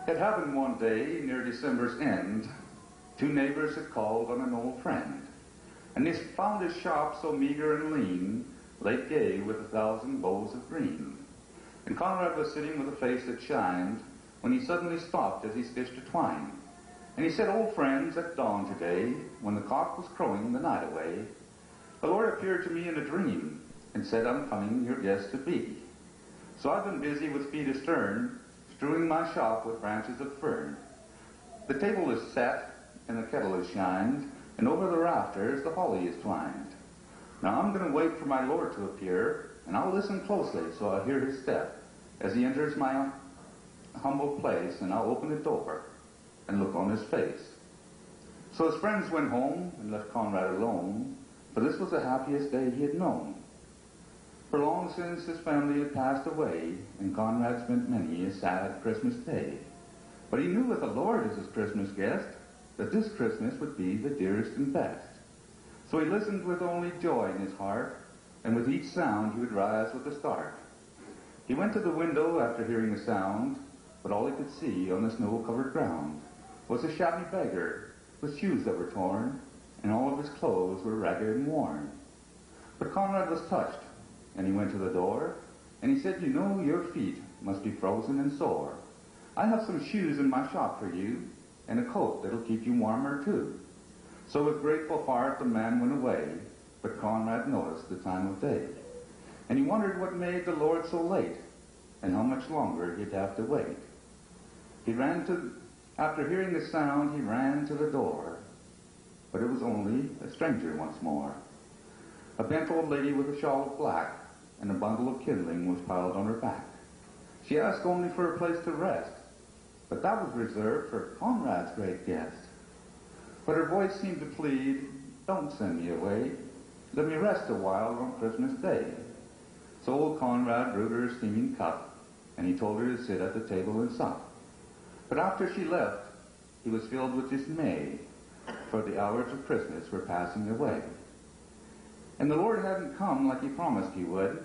It happened one day near December's end. Two neighbors had called on an old friend, and they found his shop so meager and lean, laid gay with 1,000 bows of green. And Conrad was sitting with a face that shined, when he suddenly stopped as he stitched a twine. And he said, "Old friends, at dawn today, when the cock was crowing the night away, the Lord appeared to me in a dream, and said, I'm coming your guest to be. So I've been busy with feet astern, strewing my shop with branches of fern. The table is set, and the kettle is shined, and over the rafters the holly is twined. Now I'm going to wait for my Lord to appear, and I'll listen closely so I'll hear his step as he enters my humble place, and I'll open the door and look on his face." So his friends went home and left Conrad alone, for this was the happiest day he had known. For long since his family had passed away, and Conrad spent many a sad Christmas day. But he knew with the Lord as his Christmas guest, that this Christmas would be the dearest and best. So he listened with only joy in his heart, and with each sound he would rise with a start. He went to the window after hearing a sound, but all he could see on the snow-covered ground was a shabby beggar with shoes that were torn, and all of his clothes were ragged and worn. But Conrad was touched, and he went to the door, and he said, "You know your feet must be frozen and sore. I have some shoes in my shop for you, and a coat that'll keep you warmer too." So with grateful heart the man went away, but Conrad noticed the time of day. And he wondered what made the Lord so late, and how much longer he'd have to wait. After hearing the sound, he ran to the door, but it was only a stranger once more. A bent old lady with a shawl of black and a bundle of kindling was piled on her back. She asked only for a place to rest, but that was reserved for Conrad's great guest. But her voice seemed to plead, "Don't send me away. Let me rest a while on Christmas Day." So old Conrad brewed her a steaming cup, and he told her to sit at the table and sup. But after she left, he was filled with dismay, for the hours of Christmas were passing away. And the Lord hadn't come like he promised he would,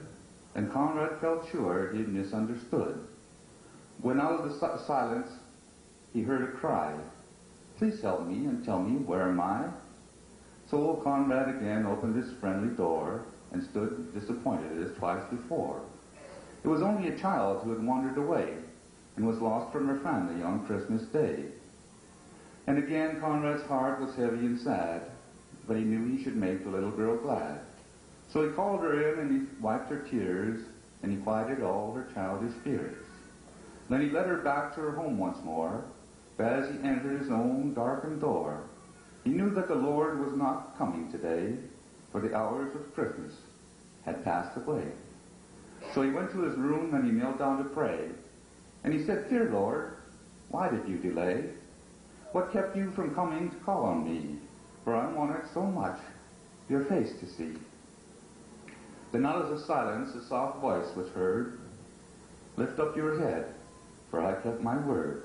and Conrad felt sure he had misunderstood. When out of the silence he heard a cry, "Please help me and tell me, where am I?" So old Conrad again opened his friendly door and stood disappointed as twice before. It was only a child who had wandered away and was lost from her family on Christmas Day. And again Conrad's heart was heavy and sad, but he knew he should make the little girl glad. So he called her in and he wiped her tears, and he quieted all her childish fears. Then he led her back to her home once more, but as he entered his own darkened door, he knew that the Lord was not coming today, for the hours of Christmas had passed away. So he went to his room and he knelt down to pray, and he said, "Dear Lord, why did you delay? What kept you from coming to call on me? For I wanted so much your face to see." Then out of the silence a soft voice was heard, "Lift up your head, for I kept my word.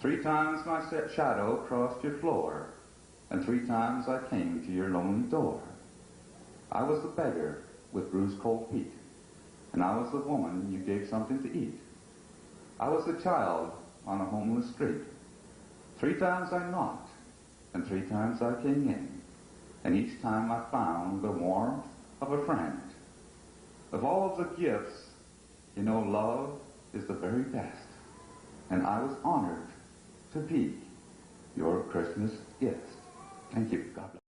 3 times my shadow crossed your floor, and 3 times I came to your lonely door. I was the beggar with bruised cold feet, and I was the woman you gave something to eat. I was the child on a homeless street. 3 times I knocked, and 3 times I came in, and each time I found the warmth of a friend. Of all of the gifts, you know, love is the very best, and I was honored to be your Christmas guest." Thank you. God bless.